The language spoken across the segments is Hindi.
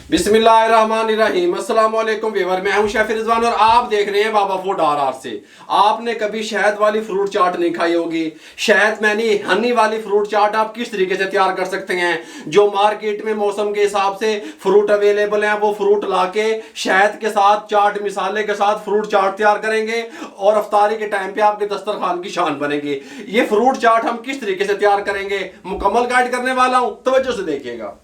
बिस्मिल्लाहिर्रहमानिर्रहीम। अस्सलाम वालेकुम व्यूअर, मैं हूं शेफ रिजवान और आप देख रहे हैं बाबा फूड RR से। आपने कभी शहद वाली फ्रूट चाट नहीं खाई होगी। शहद मैनी हनी वाली फ्रूट चाट आप किस तरीके से तैयार कर सकते हैं। जो मार्केट में मौसम के हिसाब से फ्रूट अवेलेबल हैं वो फ्रूट लाके शहद के साथ चाट मसाले के साथ फ्रूट चाट तैयार करेंगे और अफ्तारी के टाइम पे आपके दस्तरखान की शान बनेगी। ये फ्रूट चाट हम किस तरीके से तैयार करेंगे मुकम्मल गाइड करने वाला हूं, तवज्जो से देखिएगा।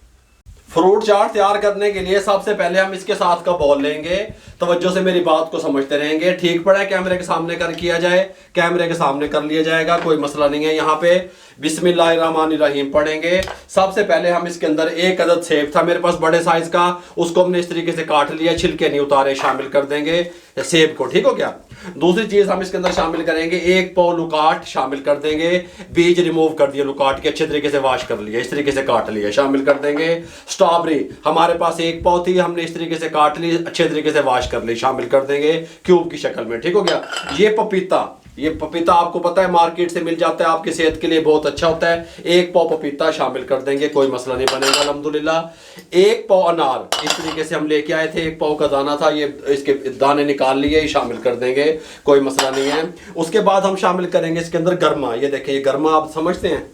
फ्रूट चाट तैयार करने के लिए सबसे पहले हम इसके साथ का बॉल लेंगे। तवज्जो से मेरी बात को समझते रहेंगे। ठीक पड़ा है, कैमरे के सामने कर किया जाए, कैमरे के सामने कर लिया जाएगा, कोई मसला नहीं है। यहाँ पे बिस्मिल्लाहिर्रहमानिर्रहीम पढ़ेंगे। सबसे पहले हम इसके अंदर एक अदद सेब था मेरे पास बड़े साइज का, उसको हमने इस तरीके से काट लिया, छिलके नहीं उतारे, शामिल कर देंगे सेब को। ठीक हो गया। दूसरी चीज हम इसके अंदर शामिल करेंगे, एक पाव लुकाट शामिल कर देंगे। बीज रिमूव कर दिए लुकाट के, अच्छे तरीके से वॉश कर लिया, इस तरीके से काट लिया, शामिल कर देंगे। स्ट्रॉबेरी हमारे पास एक पाव थी, हमने इस तरीके से काट ली, अच्छे तरीके से वॉश कर ली, शामिल कर देंगे क्यूब की शक्ल में। ठीक हो गया। ये पपीता आपको पता है मार्केट से मिल जाता है, आपकी सेहत के लिए बहुत अच्छा होता है। एक पाव पपीता शामिल कर देंगे, कोई मसला नहीं बनेगा अल्हम्दुलिल्लाह। एक पाव अनार इस तरीके से हम लेके आए थे, एक पाव का दाना था, ये इसके दाने निकाल लिए, शामिल कर देंगे, कोई मसला नहीं है। उसके बाद हम शामिल करेंगे इसके अंदर गरमा। ये देखें, ये गरमा आप समझते हैं,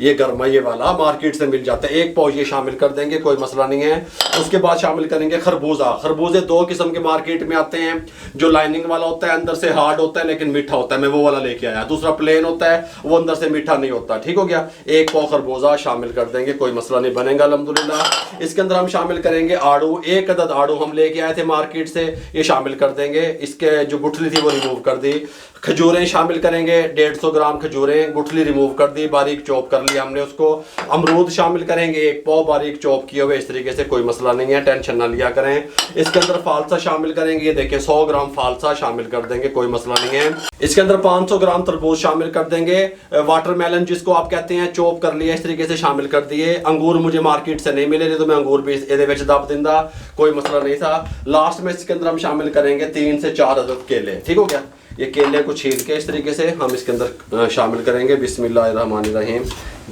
ये गरमा ये वाला मार्केट से मिल जाता है, एक पाव ये शामिल कर देंगे, कोई मसला नहीं है। उसके बाद शामिल करेंगे खरबूजा। खरबूजे दो किस्म के मार्केट में आते हैं, जो लाइनिंग वाला होता है अंदर से हार्ड होता है लेकिन मीठा होता है, मैं वो वाला लेके आया। दूसरा प्लेन होता है, वो अंदर से मीठा नहीं होता। ठीक हो गया। एक पाव खरबूजा शामिल कर देंगे, कोई मसला नहीं बनेगा अल्हम्दुलिल्लाह। इसके अंदर हम शामिल करेंगे आड़ू। एक अदद आड़ू हम लेके आए थे मार्केट से, ये शामिल कर देंगे। इसके जो गुठली थी वो रिमूव कर दी। खजूरें शामिल करेंगे, 150 ग्राम खजूरें, गुठली रिमूव कर दी, बारीक चॉप कर लिया हमने उसको। अमरूद शामिल करेंगे, एक पाव बारीक चॉप किए हुए, इस तरीके से, कोई मसला नहीं है, टेंशन ना लिया करें। इसके अंदर फालसा शामिल करेंगे, ये देखें 100 ग्राम फालसा शामिल कर देंगे, कोई मसला नहीं है। इसके अंदर 500 ग्राम तरबूज शामिल कर देंगे। वाटरमेलन जिसको आप कहते हैं, चॉप कर लिया, इस तरीके से शामिल कर दिए। अंगूर मुझे मार्केट से नहीं मिले तो मैं अंगूर भी ये दब दिंदा, कोई मसला नहीं था। लास्ट में इसके अंदर हम शामिल करेंगे 3 से 4 अदद केले। ठीक हो गया। ये केले को छील के इस तरीके से हम इसके अंदर शामिल करेंगे। बिस्मिल्लाहिर्रहमानिर्रहीम।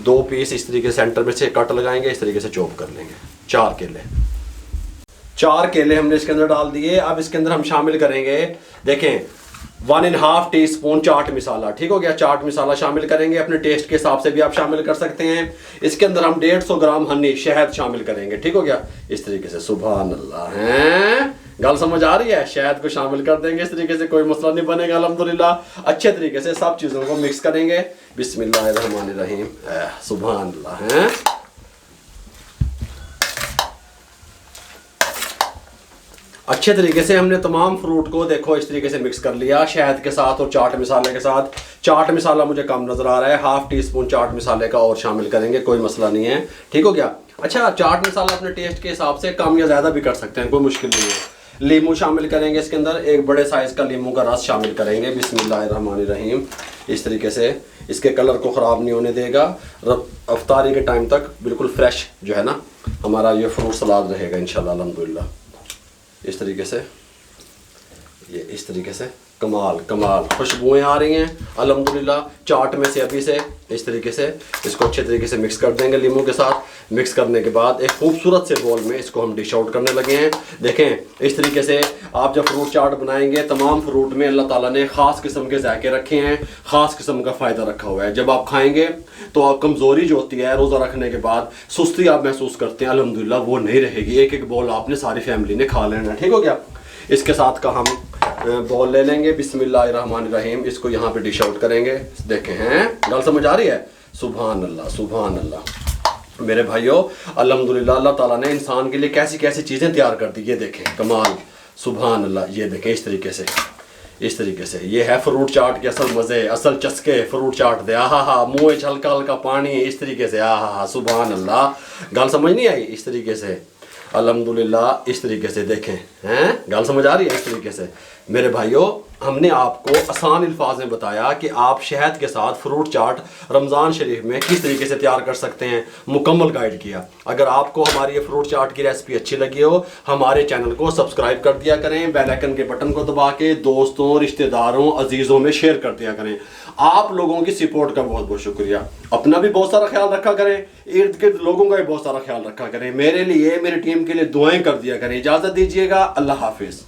2 पीस इस तरीके से सेंटर में से कट लगाएंगे, इस तरीके से चॉप कर लेंगे। 4 केले हमने इसके अंदर डाल दिए। अब इसके अंदर हम शामिल करेंगे, देखें 1.5 टीस्पून चाट मसाला। ठीक हो गया। चाट मसाला शामिल करेंगे, अपने टेस्ट के हिसाब से भी आप शामिल कर सकते हैं। इसके अंदर हम 150 ग्राम हनी शहद शामिल करेंगे। ठीक हो गया। इस तरीके से, सुभान अल्लाह है, गल समझ आ रही है। शहद को शामिल कर देंगे इस तरीके से, कोई मसला नहीं बनेगा अल्हम्दुलिल्लाह। अच्छे तरीके से सब चीज़ों को मिक्स करेंगे। बिस्मिल्लाहिर्रहमानिर्रहीम, सुभान अल्लाह है। अच्छे तरीके से हमने तमाम फ्रूट को देखो इस तरीके से मिक्स कर लिया शहद के साथ और चाट मसाले के साथ। चाट मसाला मुझे कम नजर आ रहा है, 1/2 टीस्पून चाट मसाले का और शामिल करेंगे, कोई मसला नहीं है। ठीक हो गया। अच्छा, चाट मसाला अपने टेस्ट के हिसाब से कम या ज़्यादा भी कर सकते हैं, कोई मुश्किल नहीं है। लीमू शामिल करेंगे इसके अंदर, एक बड़े साइज़ का लीमू का रस शामिल करेंगे। बिस्मिल्लाहिर्रहमानिर्रहीम। इस तरीके से इसके कलर को ख़राब नहीं होने देगा। अफ्तारी के टाइम तक बिल्कुल फ्रेश जो है ना हमारा ये फ्रूट सलाद रहेगा इंशाल्लाह अल्हम्दुलिल्लाह। इस तरीके से, ये इस तरीके से कमाल खुशबुएं आ रही हैं अल्हम्दुलिल्लाह चाट में से। अभी से इस तरीके से इसको अच्छे तरीके से मिक्स कर देंगे लीमू के साथ। मिक्स करने के बाद एक खूबसूरत से बोल में इसको हम डिश आउट करने लगे हैं। देखें इस तरीके से आप जब फ्रूट चाट बनाएंगे, तमाम फ्रूट में अल्लाह ताला ने ख़ास किस्म के जायके रखे हैं, ख़ास किस्म का फ़ायदा रखा हुआ है। जब आप खाएंगे तो आप कमज़ोरी जो होती है रोज़ा रखने के बाद, सुस्ती आप महसूस करते हैं, अल्हम्दुलिल्लाह वो नहीं रहेगी। एक एक बॉल आपने सारी फैमिली ने खा लेना। ठीक हो गया। इसके साथ का हम बॉल ले लेंगे। बिस्मिल्लाहिर्रहमानिर्रहीम। इसको यहाँ पे डिश आउट करेंगे। देखें हैं, गल समझ आ रही है। सुभान अल्लाह, सुभान अल्लाह। मेरे भाइयों अल्हम्दुलिल्लाह अल्लाह ताला ने इंसान के लिए कैसी कैसी चीज़ें तैयार कर दी। ये देखें कमाल, सुभान अल्लाह। ये देखें इस तरीके से, इस तरीके से, ये है फ्रूट चाट के असल मज़े, असल चस्के फ्रूट चाट दे। हा मुँह हल्का हल्का पानी, इस तरीके से, हा सुभान अल्लाह। गल समझ नहीं आई। इस तरीके से अल्हम्दुलिल्लाह, इस तरीके से देखें हैं, गल समझ आ रही है। इस तरीके से मेरे भाइयों हमने आपको आसान अल्फाज में बताया कि आप शहद के साथ फ्रूट चाट रमज़ान शरीफ में किस तरीके से तैयार कर सकते हैं, मुकम्मल गाइड किया। अगर आपको हमारी ये फ्रूट चाट की रेसिपी अच्छी लगी हो, हमारे चैनल को सब्सक्राइब कर दिया करें, बेल आइकन के बटन को दबा के दोस्तों, रिश्तेदारों, अजीज़ों में शेयर कर दिया करें। आप लोगों की सपोर्ट का बहुत बहुत शुक्रिया। अपना भी बहुत सारा ख्याल रखा करें, इर्द गिर्द लोगों का भी बहुत सारा ख्याल रखा करें। मेरे लिए, मेरी टीम के लिए दुआएं कर दिया करें। इजाज़त दीजिएगा, अल्लाह हाफिज़।